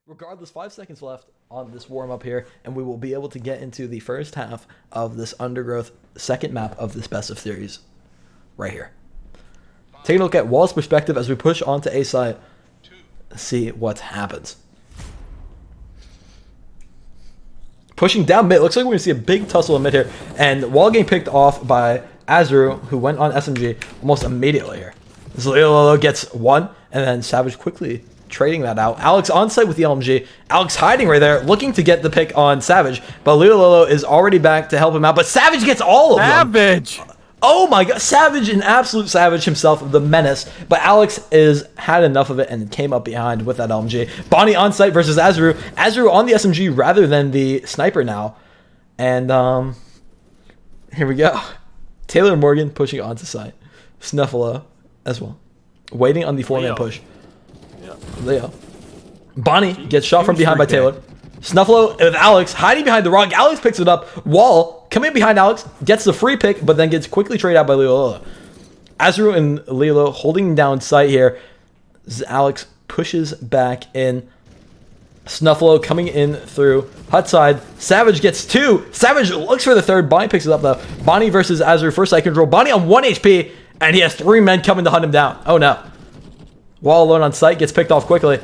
Regardless, 5 seconds left on this warm-up here, and we will be able to get into the first half of this Undergrowth second map of this best of series right here. Taking a look at Wall's perspective as we push onto A site, see what happens. Pushing down mid, looks like we're going to see a big tussle in mid here, and Wall getting picked off by Azru, who went on SMG almost immediately here. Zlilolo gets one, and then Savage quickly trading that out. Alex on site with the LMG. Alex hiding right there, looking to get the pick on Savage, but Lilolo is already back to help him out, but Savage gets all of them. Savage! Oh my god, Savage, an absolute savage himself, the menace, but Alex had enough of it and came up behind with that LMG. Bonnie on site versus Azru. Azru on the SMG rather than the sniper now. And here we go. Taylor Morgan pushing onto site. Snuffalo as well. Waiting on the 4-man push. Leo. Bonnie gets shot from behind by Taylor. Snuffalo with Alex hiding behind the rock. Alex picks it up. Wall coming behind Alex, gets the free pick, but then gets quickly traded out by Lilo. Azru and Lilo holding down sight here. Alex pushes back in. Snuffalo coming in through hut side. Savage gets two. Savage looks for the third. Bonnie picks it up though. Bonnie versus Azru for site control. Bonnie on 1 HP, and he has 3 men coming to hunt him down. Oh no. Wall alone on site, gets picked off quickly.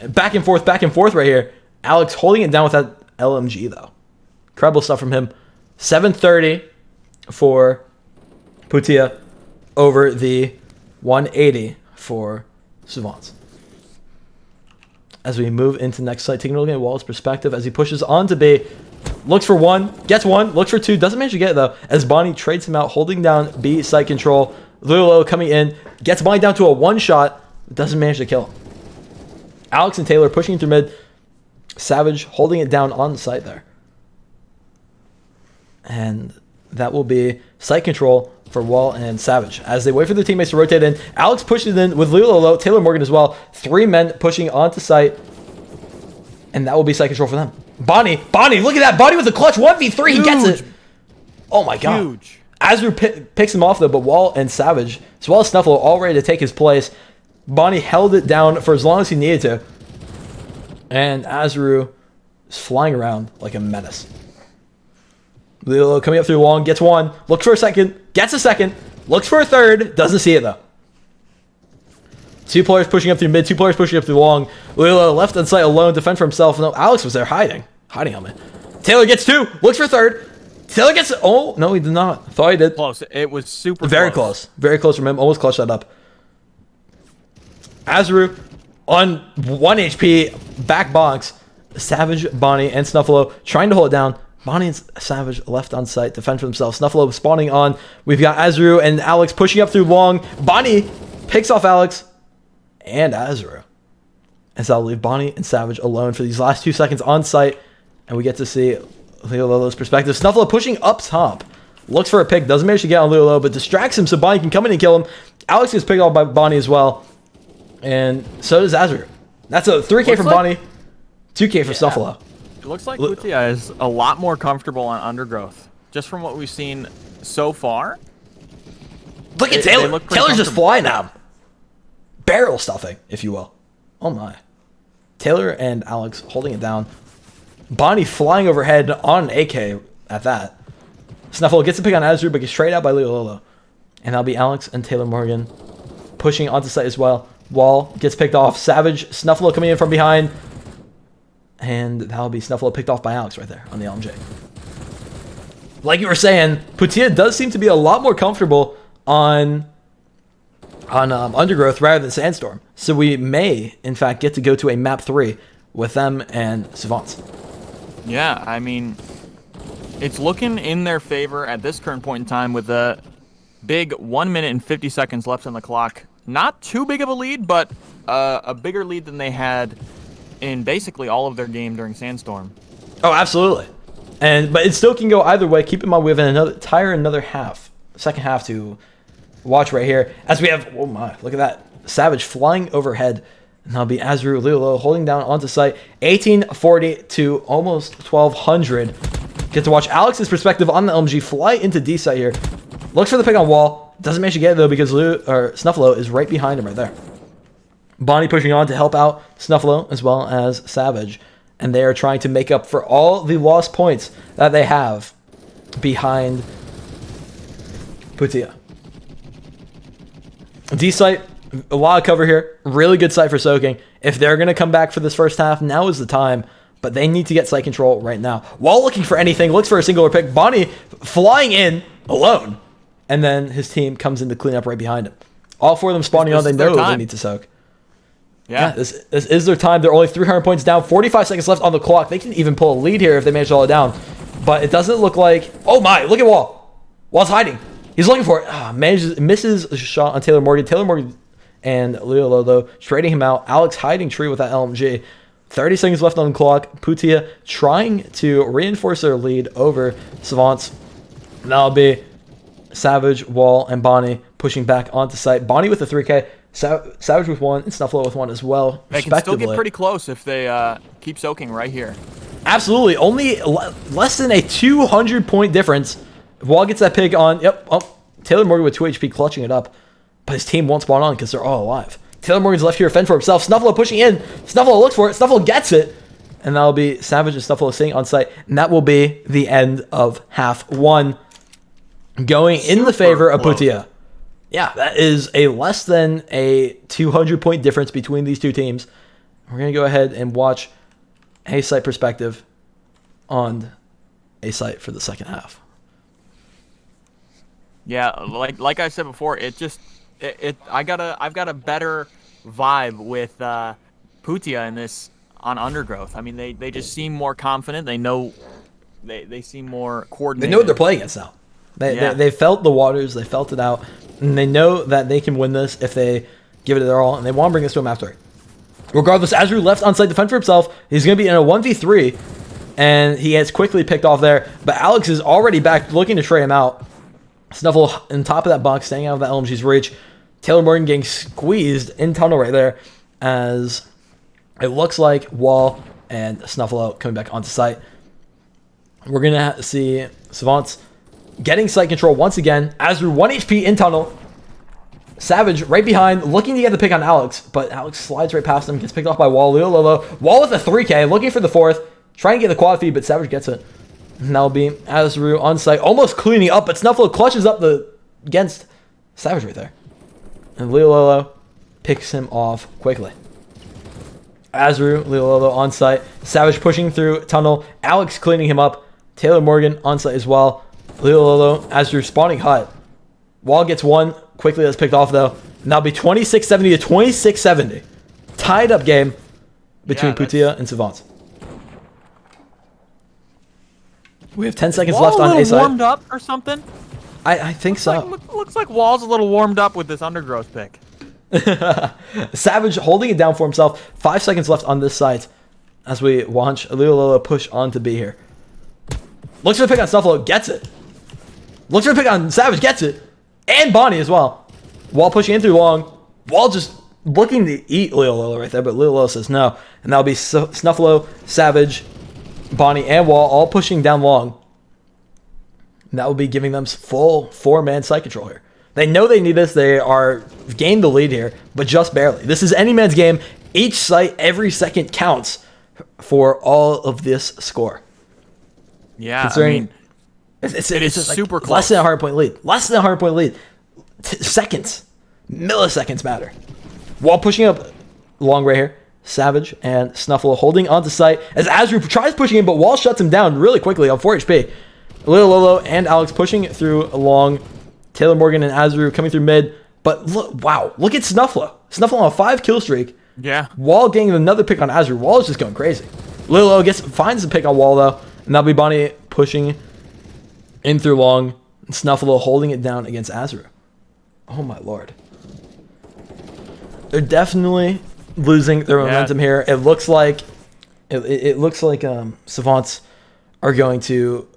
Back and forth right here. Alex holding it down with that LMG though. Incredible stuff from him. 730 for Putia over the 180 for Savants. As we move into next site, taking a look at Wall's perspective as he pushes on to B. Looks for one, gets one, looks for two, doesn't manage to get it though, as Bonnie trades him out, holding down B site control. Lulu coming in, gets Bonnie down to a one-shot, doesn't manage to kill him. Alex and Taylor pushing through mid. Savage holding it down on the site there. And that will be site control for Wall and Savage. As they wait for their teammates to rotate in, Alex pushes in with Lulu, Taylor Morgan as well. 3 men pushing onto site. And that will be site control for them. Bonnie, look at that. Bonnie with a clutch 1v3. He gets it. Oh my god. Huge. Azru picks him off though, but Wall and Savage, as well as Snuffalo, all ready to take his place. Bonnie held it down for as long as he needed to. And Azru is flying around like a menace. Lilo coming up through long, gets one, looks for a second, gets a second, looks for a third, doesn't see it though. 2 players pushing up through mid, 2 players pushing up through long. Lilo left on site alone, defend for himself. No, Alex was there hiding on me. Taylor gets 2, looks for a third. Taylor gets, oh, no, he did not. Thought he did. Close. It was super Very close. Very close from him. Almost clutched that up. Azru on 1 HP, back box. Savage, Bonnie, and Snuffalo trying to hold it down. Bonnie and Savage left on site, defend for themselves. Snuffalo spawning on. We've got Azru and Alex pushing up through long. Bonnie picks off Alex and Azru. As I'll leave Bonnie and Savage alone for these last 2 seconds on site. And we get to see Leo Lolo's perspective. Snuffalo pushing up top. Looks for a pick. Doesn't manage to get on Leo Lolo, but distracts him so Bonnie can come in and kill him. Alex gets picked off by Bonnie as well. And so does Azru. That's a 3K from Bonnie. 2K for Snuffalo. It looks like Putia is a lot more comfortable on Undergrowth. Just from what we've seen so far. Look at Taylor. Taylor's just flying now. Barrel stuffing, if you will. Oh my. Taylor and Alex holding it down. Bonnie flying overhead on an AK at that. Snuffalo gets a pick on Azru, but gets straight out by Leo Lolo. And that'll be Alex and Taylor Morgan pushing onto site as well. Wall gets picked off. Savage, Snuffalo coming in from behind. And that'll be Snuffalo picked off by Alex right there on the LMJ. Like you were saying, Putia does seem to be a lot more comfortable on Undergrowth rather than Sandstorm. So we may, in fact, get to go to a map 3 with them and Savants. Yeah, I mean, it's looking in their favor at this current point in time with a big 1 minute and 50 seconds left on the clock. Not too big of a lead, but a bigger lead than they had in basically all of their game during Sandstorm. Oh, absolutely. But it still can go either way. Keep in mind we have another half, second half to watch right here. As we have, oh my, look at that. Savage flying overhead. And that'll be Azru Lilo holding down onto site. 1840 to almost 1200. Get to watch Alex's perspective on the LMG fly into D site here. Looks for the pick on Wall. Doesn't manage to get it though because Snuffalo is right behind him right there. Bonnie pushing on to help out Snuffalo as well as Savage. And they are trying to make up for all the lost points that they have behind Putia. D site, a lot of cover here. Really good site for soaking. If they're going to come back for this first half, now is the time. But they need to get site control right now. While looking for anything, looks for a singular pick. Bonnie flying in alone. And then his team comes in to clean up right behind him. All four of them spawning on. They know they need to soak. Yeah, this is their time. They're only 300 points down. 45 seconds left on the clock. They can even pull a lead here if they manage to hold it down. But it doesn't look like... Oh my, look at Wall. Wall's hiding. He's looking for it. Misses a shot on Taylor Morgan. Taylor Morgan and Leo Lolo trading him out. Alex hiding tree with that LMG. 30 seconds left on the clock. Putia trying to reinforce their lead over Savants. That'll be Savage, Wall, and Bonnie pushing back onto site. Bonnie with a 3K. Savage with 1 and Snuffalo with 1 as well. They can still get pretty close if they keep soaking right here. Absolutely. Only less than a 200-point difference. Wall gets that pick on. Yep. Oh, Taylor Morgan with 2 HP clutching it up. But his team won't spawn on because they're all alive. Taylor Morgan's left here to fend for himself. Snuffalo pushing in. Snuffalo looks for it. Snuffalo gets it. And that'll be Savage and Snuffalo staying on site. And that will be the end of half 1. Going in the favor of Putia. Yeah, that is a less than a 200-point difference between these two teams. We're going to go ahead and watch a site perspective on a site for the second half. Yeah, like I said before, I've got a better vibe with Putia in this on Undergrowth. I mean, they just seem more confident. They know they seem more coordinated. They know what they're playing against now. They felt the waters, they felt it out, and they know that they can win this if they give it their all, and they want to bring this to him after. Regardless, Azru left on site to fend for himself. He's going to be in a 1v3, and he gets quickly picked off there, but Alex is already back looking to trade him out. Snuffle on top of that box, staying out of that LMG's reach. Taylor Morgan getting squeezed in tunnel right there, as it looks like Wall and Snuffalo coming back onto site. We're going to see Savants getting site control once again. Azru 1 HP in tunnel. Savage right behind, looking to get the pick on Alex, but Alex slides right past him, gets picked off by Wall. Leo Lolo. Wall with a 3K, looking for the 4th. Trying to get the quad feed, but Savage gets it. And that'll be Azru on site, almost cleaning up, but Snuffalo clutches up against Savage right there. And Leo Lolo picks him off quickly. Azru, Leo Lolo on site. Savage pushing through tunnel. Alex cleaning him up. Taylor Morgan on site as well. Leo Lolo, Azru spawning hut. Wall gets 1. Quickly that's picked off though. And that'll be 26-70 to 26-70. Tied up game between Putia and Savants. We have 10 seconds left on A side. Warmed up or something? I think so. Looks like Wall's a little warmed up with this Undergrowth pick. Savage holding it down for himself. 5 seconds left on this side as we watch Leo Lolo push on to B here. Looks for the pick on Snuffalo, gets it. Looks for the pick on Savage, gets it. And Bonnie as well. Wall pushing in through long. Wall just looking to eat Leo Lolo right there, but Leo Lolo says no. And that'll be Snuffalo, Savage, Bonnie, and Wall all pushing down long. And that will be giving them full 4-man site control here. They know they need this. They are gained the lead here, but just barely. This is any man's game. Each site, every second counts for all of this score. Yeah, I mean, it's just super close. Less than a 100-point lead. Less than a 100-point lead. Seconds. Milliseconds matter. Wall pushing up long right here. Savage and Snuffalo holding onto site as Azru tries pushing in, but Wall shuts him down really quickly on 4 HP. Lil Lolo and Alex pushing through along. Taylor Morgan and Azru coming through mid. But look, wow, look at Snuffalo. Snuffalo on a 5 kill streak. Yeah. Wall getting another pick on Azru. Wall is just going crazy. Lilo finds the pick on Wall though, and that'll be Bonnie pushing in through long. And Snuffalo holding it down against Azru. Oh my lord. They're definitely losing their momentum here. It looks like Savants are going to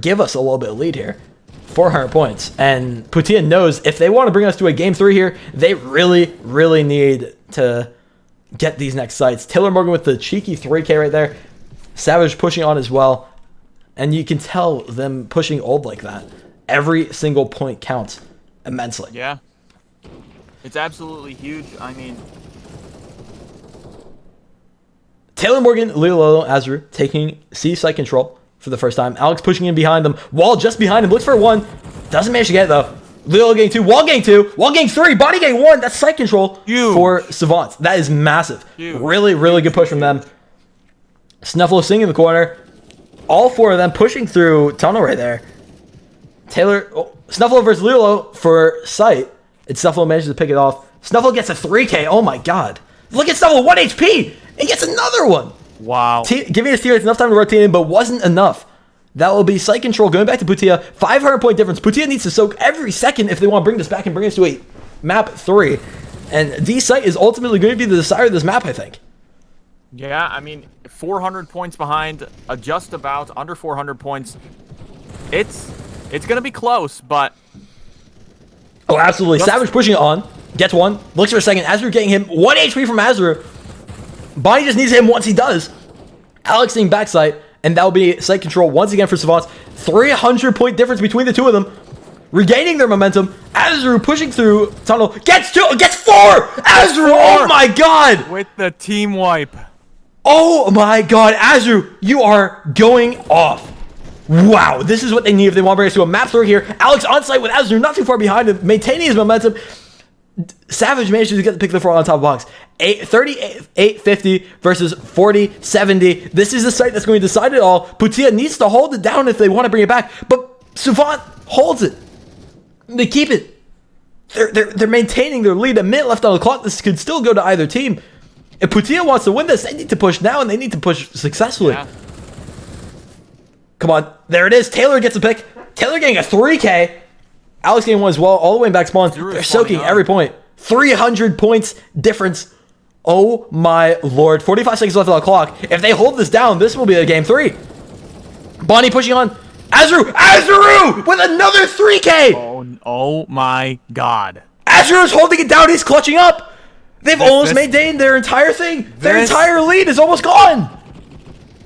give us a little bit of lead here. 400 points. And Putia knows if they want to bring us to a game 3 here, they really, really need to get these next sites. Taylor Morgan with the cheeky 3K right there. Savage pushing on as well. And you can tell them pushing old like that. Every single point counts immensely. Yeah. It's absolutely huge. I mean, Taylor Morgan, Lilo, Azru taking C site control for the first time. Alex pushing in behind them. Wall just behind him. Looks for one. Doesn't manage to get it, though. Lilo getting 2. Wall getting 2. Wall getting 3. Body getting 1. That's site control for Savants. That is massive. Really, really good push from them. Snuffalo sitting in the corner. All 4 of them pushing through tunnel right there. Taylor, Snuffalo versus Lilo for site. And Snuffalo manages to pick it off. Snuffalo gets a 3K. Oh my god. Look at Snuffalo, 1 HP. And gets another one. Wow. Giving his teammates enough time to rotate in, but wasn't enough. That will be site control going back to Putia. 500-point difference. Putia needs to soak every second if they want to bring this back and bring us to a map 3. And D site is ultimately going to be the decider of this map, I think. Yeah, I mean, 400 points behind, just about under 400 points. It's going to be close, but... Oh, absolutely. Savage pushing it on. Gets 1. Looks for a second. Azru getting him. 1 HP from Azru. Bonnie just needs him once he does. Alex seeing backside, and that will be site control once again for Savants. 300-point difference between the 2 of them. Regaining their momentum. Azru pushing through tunnel. Gets 4! Azru, oh my god! With the team wipe. Oh my god, Azru, you are going off. Wow, this is what they need if they want to bring us to a map 3 here. Alex on site with Azru not too far behind him, maintaining his momentum. Savage manages to get the pick of the 4 on top of the box. 38-50 versus 40-70. This is the site that's going to decide it all. Putia needs to hold it down if they want to bring it back, but Savant holds it. They keep it. They're maintaining their lead. A minute left on the clock. This could still go to either team. If Putia wants to win this, they need to push now, and they need to push successfully. Yeah. Come on. There it is. Taylor gets a pick. Taylor getting a 3K. Alex getting 1 as well, all the way back spawn. They're soaking every point. 300 points difference. Oh my lord. 45 seconds left on the clock. If they hold this down, this will be a game 3. Bonnie pushing on. Azru with another 3K. Oh my god. Azru is holding it down. He's clutching up. They've almost maintained their entire thing. Their entire lead is almost gone.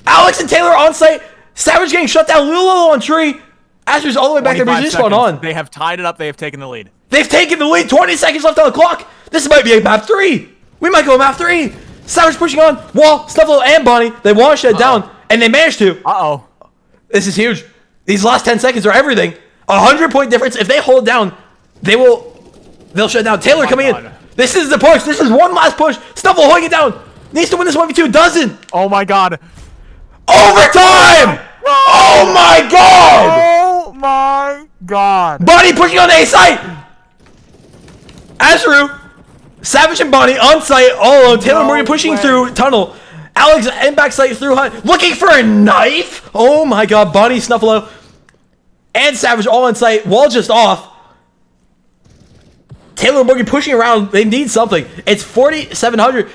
Alex and Taylor on site. Savage getting shut down. Lulu on tree. Azru's all the way back there. But spawn on. They have tied it up. They have taken the lead. They've taken the lead. 20 seconds left on the clock. This might be a map 3. We might go map 3. Savage pushing on. Wall, Snuffalo, and Bonnie. They want to shut it down, and they managed to. Uh-oh. This is huge. These last 10 seconds are everything. 100-point difference. If they hold down, they'll shut down. Taylor coming in. This is the push. This is one last push. Snuffalo holding it down. Needs to win this 1v2. Doesn't. Oh my god. Overtime! Oh my god! Oh my god. Bonnie pushing on the A site. Azru, Savage and Bonnie on site all alone. Taylor Morgan pushing through tunnel. Alex in back site through hut. Looking for a knife. Oh my god. Bonnie, Snuffalo, and Savage all on site. Wall just off. Taylor Morgan pushing around. They need something. It's 4,700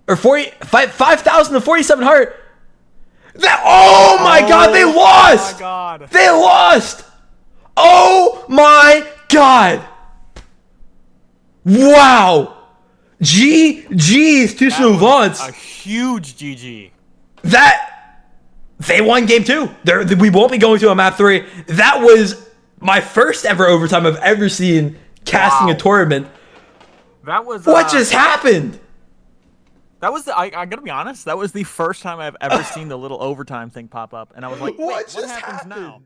or 5,000 to 4,700. Oh my god, they lost! Oh my god. They lost! Oh my god! Wow! GG's to Savants. A huge GG. They won game 2. We won't be going to a map 3. That was my first ever overtime I've ever seen casting a tournament. That was what just happened? That was I gotta be honest. That was the first time I've ever seen the little overtime thing pop up, and I was like, "Wait, what happens now?"